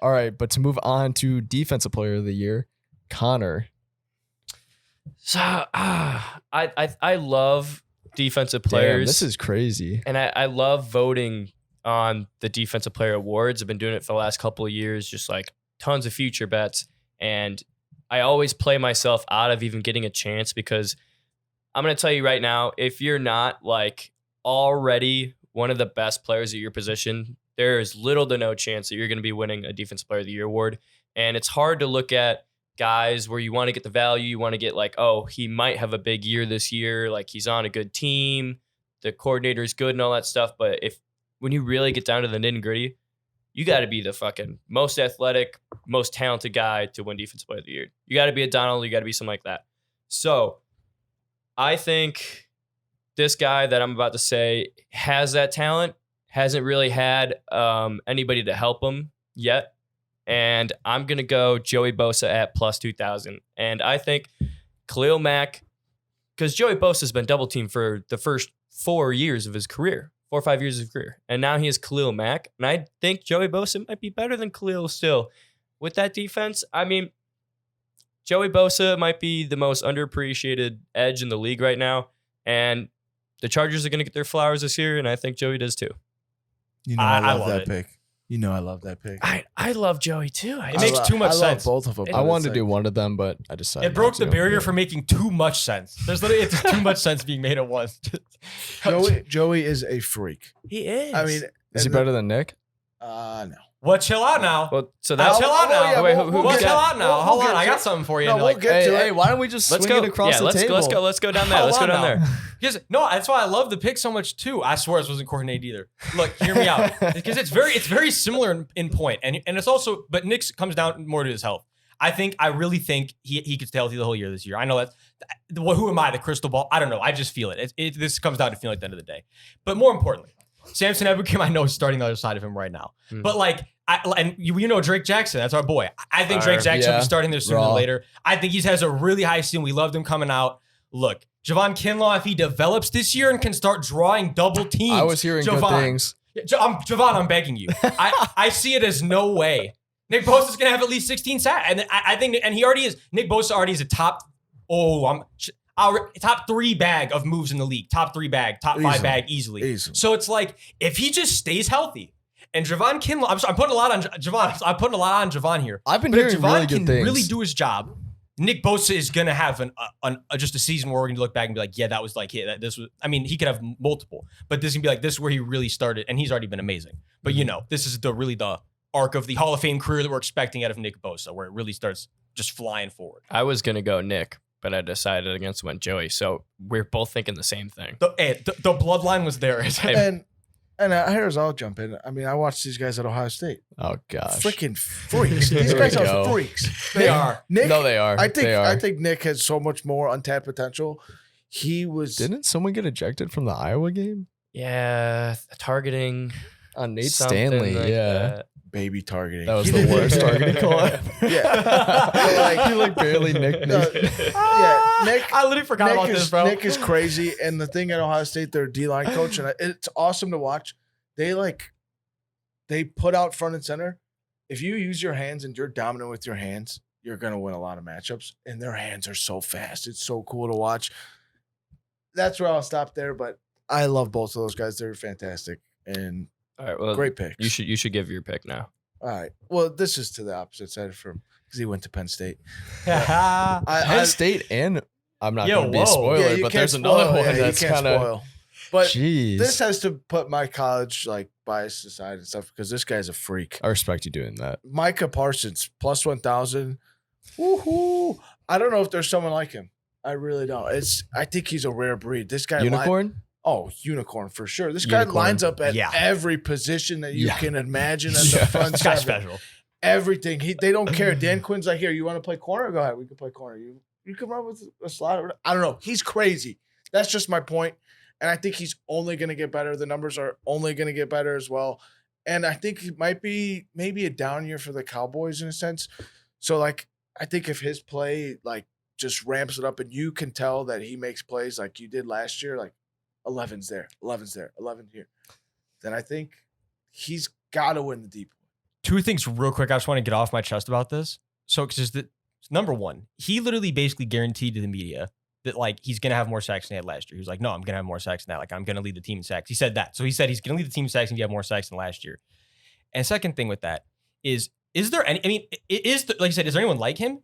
All right, but to move on to defensive player of the year, Connor. So I love defensive players. Damn, this is crazy. And I love voting on the defensive player awards. I've been doing it for the last couple of years, just like tons of future bets. And I always play myself out of even getting a chance because I'm going to tell you right now, if you're not like already one of the best players at your position, there is little to no chance that you're going to be winning a defensive player of the year award. And it's hard to look at guys where you want to get the value, you want to get like, oh, he might have a big year this year, like he's on a good team, the coordinator is good and all that stuff. But when you really get down to the nitty gritty, you got to be the fucking most athletic, most talented guy to win defensive player of the year. You got to be a Donald, you got to be something like that. So I think this guy that I'm about to say has that talent, hasn't really had anybody to help him yet. And I'm going to go Joey Bosa at plus 2,000. And I think Khalil Mack, because Joey Bosa has been double teamed for the first 4 years of his career, 4 or 5 years of his career. And now he has Khalil Mack. And I think Joey Bosa might be better than Khalil still. With that defense, I mean, Joey Bosa might be the most underappreciated edge in the league right now. And the Chargers are going to get their flowers this year. And I think Joey does too. You know, I love that pick. You know I love that pick. I love Joey too. It makes too much sense. Both of them. I wanted to do one of them, but I decided it broke not the to. barrier for making too much sense. There's literally it's too much sense being made at once. Joey is a freak. He is. I mean, Is he better than Nick? No. Well, chill out now. Well, so that's chill out now. yeah, Wait, we'll who chill got- out now. we'll Hold get on, I to got it. something for you. No, And we'll like, get to it. Hey, why don't we just Let's swing go it across the table? Let's go down there. Let's go down there. Because no, that's why I love the pick so much too. I swear this wasn't coordinated either. Look, hear me out, because it's very similar in point, and it's also, but Nick's comes down more to his health. I really think he could stay healthy the whole year this year. I know that. Well, who am I? The crystal ball? I don't know. I just feel it. This comes down to feeling at the end of the day. But more importantly, Samson Ebukam, I know is starting the other side of him right now. But like, you know Drake Jackson, that's our boy. I think Drake Jackson will be starting there sooner than later. I think he has a really high ceiling. We loved him coming out. Look, Javon Kinlaw, if he develops this year and can start drawing double teams. I was hearing good things. Javon, I'm begging you. I see it as no way. Nick Bosa's going to have at least 16 sacks. And I think, and he already is. Nick Bosa already is a top 3 bag of moves in the league. Top 3 bag, top 5 bag easily. So it's like, if he just stays healthy, and Javon Kinlaw, I'm putting a lot on Javon. I'm putting a lot on Javon here. I've been but hearing if Javon really good can things. really do his job, Nick Bosa is gonna have just a season where we're gonna look back and be like, yeah, that was like, yeah, this was. I mean, he could have multiple, but this is gonna be like, this is where he really started, and he's already been amazing. But you know, this is the arc of the Hall of Fame career that we're expecting out of Nick Bosa, where it really starts just flying forward. I was gonna go Nick, but I decided against went Joey. So we're both thinking the same thing. The bloodline was there. And here's I'll jump in. I mean, I watched these guys at Ohio State. Oh gosh, Freaking freaks! These guys are freaks. They are. Nick, no, they are. I think they are. I think Nick has so much more untapped potential. He was. Didn't someone get ejected from the Iowa game? Yeah, targeting On Nate something Stanley. like Yeah. that. baby targeting. That was the worst targeting call ever. Yeah. He like barely nicked me. Yeah, Nick. I literally forgot about this, bro. Nick is crazy, and the thing at Ohio State, their D-line coach, and it's awesome to watch. They put out front and center. If you use your hands and you're dominant with your hands, you're gonna win a lot of matchups. And their hands are so fast. It's so cool to watch. That's where I'll stop there. But I love both of those guys. They're fantastic and All right, well, great picks. You should give your pick now. All right. Well, this is to the opposite side from because he went to Penn State. Penn State, and I'm not going to be a whoa. spoiler, Yeah, you but can't there's another spoil. one Yeah, you that's can't kind of. spoil. But Jeez. this has to put my college like bias aside and stuff because this guy's a freak. I respect you doing that. Micah Parsons plus 1,000. Woohoo! I don't know if there's someone like him. I really don't. I think he's a rare breed. This guy Unicorn? Unicorn for sure. This guy Unicorn. lines up at Yeah. every position that you Yeah. can imagine at the front This guy's seven. special. Everything. They don't care. Dan Quinn's like, here, you want to play corner? Go ahead. We can play corner. You can run with a slot. I don't know. He's crazy. That's just my point. And I think he's only going to get better. The numbers are only going to get better as well. And I think it might be maybe a down year for the Cowboys in a sense. So, like, I think if his play, like, just ramps it up and you can tell that he makes plays like you did last year, like 11's there, 11's there, 11 here, then I think he's got to win the DPOY. 2 things real quick. I just want to get off my chest about this. So, because number one, he literally basically guaranteed to the media that like he's gonna have more sacks than he had last year. He was like, no, I'm gonna have more sacks than that. Like I'm gonna lead the team in sacks. He said that. So he said he's gonna lead the team in sacks and he have more sacks than last year. And second thing with that is there any? I mean, like I said, is there anyone like him?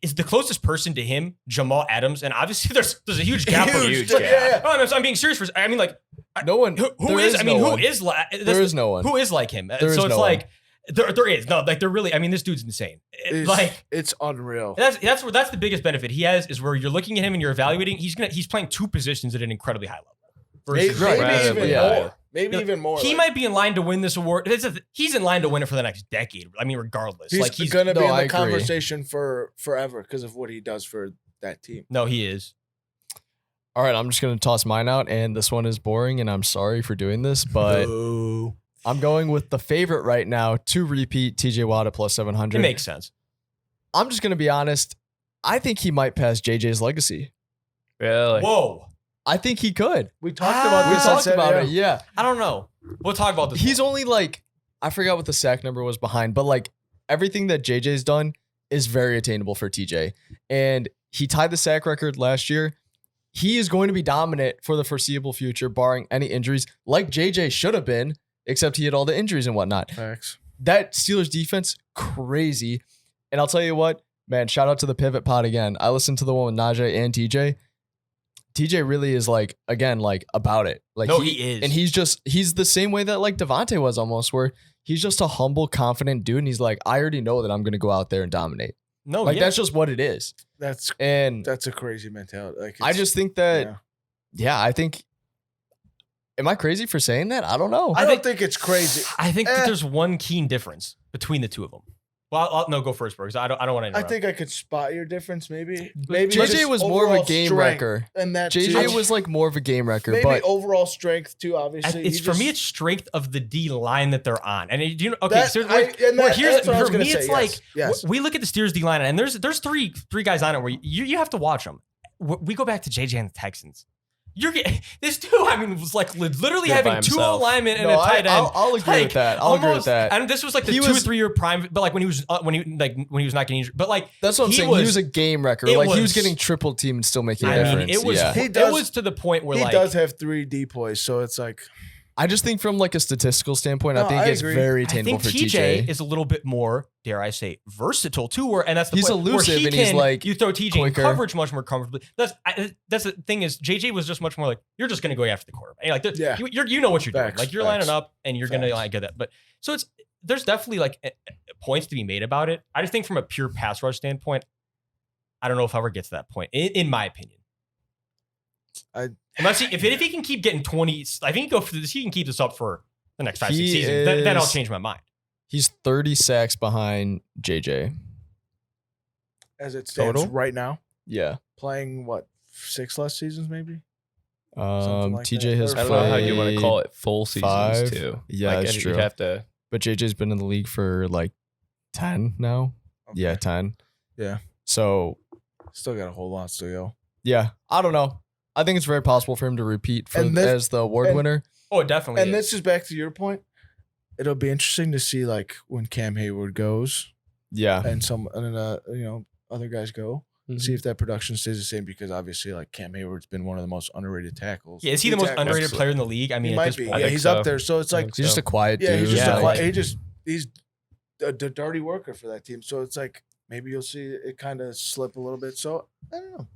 Is the closest person to him Jamal Adams? And obviously, there's a huge gap. I'm being serious. I mean, like no one. Who is? I mean, who is? There is no one. Who is like him? So it's like. There is no like. They're really. I mean, this dude's insane. It's unreal. That's the biggest benefit he has is where you're looking at him and you're evaluating. He's playing 2 positions at an incredibly high level. Maybe even more. He might be in line to win this award. He's in line to win it for the next decade. I mean, regardless. He's going to be in the conversation for forever because of what he does for that team. No, he is. All right, I'm just going to toss mine out, and this one is boring, and I'm sorry for doing this, but I'm going with the favorite right now to repeat TJ Watt at plus 700. It makes sense. I'm just going to be honest. I think he might pass JJ's legacy. Really? Whoa. I think he could. We talked about this. We talked about it. Yeah. I don't know. We'll talk about this. He's only like, I forgot what the sack number was behind, but like everything that JJ's done is very attainable for TJ. And he tied the sack record last year. He is going to be dominant for the foreseeable future, barring any injuries, like JJ should have been, except he had all the injuries and whatnot. Facts. That Steelers defense, crazy. And I'll tell you what, man, shout out to the Pivot Pod again. I listened to the one with Najee and TJ. TJ really is like, again, like about it. Like no, he is. And he's the same way that like Devontae was almost, where he's just a humble, confident dude. And he's like, I already know that I'm going to go out there and dominate. No, like that's just what it is. That's a crazy mentality. Like I just think that, I think, am I crazy for saying that? I don't know. I don't think it's crazy. I think that there's one keen difference between the two of them. Well, no, go first, bro, because I don't want to interrupt. I think I could spot your difference, maybe. JJ was more of a game wrecker. And that JJ was like more of a game wrecker. Maybe but overall strength, too, obviously. For me, it's strength of the D line that they're on. And you know, we look at the Steelers D line, and there's three guys on it where you have to watch them. We go back to JJ and the Texans. This dude, I mean, was like literally having 2 alignment and a tight end. I'll agree with that. I'll agree with that. And this was like the 2 or 3 year prime, but like when he was not getting injured. But like that's what I'm saying. He was a game wrecker. Like he was getting triple teamed and still making a difference. It was to the point where he does have 3 DPOYs, so it's like. I just think from like a statistical standpoint, I think it's very attainable for TJ. I think TJ is a little bit more, dare I say, versatile too. And that's the he's point elusive and he's like you throw TJ in coverage much more comfortably. That's the thing is JJ was just much more like you're just going to go after the quarterback. Like you know what you're doing. Like you're lining up and you're going to like get that. But so there's definitely like points to be made about it. I just think from a pure pass rush standpoint, I don't know if I ever get to that point in my opinion. If he can keep getting 20, I think he can keep this up for the next 5-6 seasons. Then I'll change my mind. He's 30 sacks behind JJ. As it stands right now? Yeah. Playing, 6 less seasons maybe? TJ has I don't know how you want to call it full seasons 5. too. Yeah, like, that's true. You'd have to. But JJ's been in the league for like 10 now. Okay. Yeah, 10. Yeah. So. Still got a whole lot to go. Yeah. I don't know. I think it's very possible for him to repeat as the award winner. Oh, definitely. And this is back to your point. It'll be interesting to see like when Cam Hayward goes. Yeah. And other guys go. Mm-hmm. See if that production stays the same because obviously like Cam Hayward's been one of the most underrated tackles. Yeah, is he the most underrated player in the league? I mean, he might be. Yeah, he's up there. So it's like he's just a quiet dude. Yeah, he's a dirty worker for that team. So it's like maybe you'll see it kind of slip a little bit. So I don't know.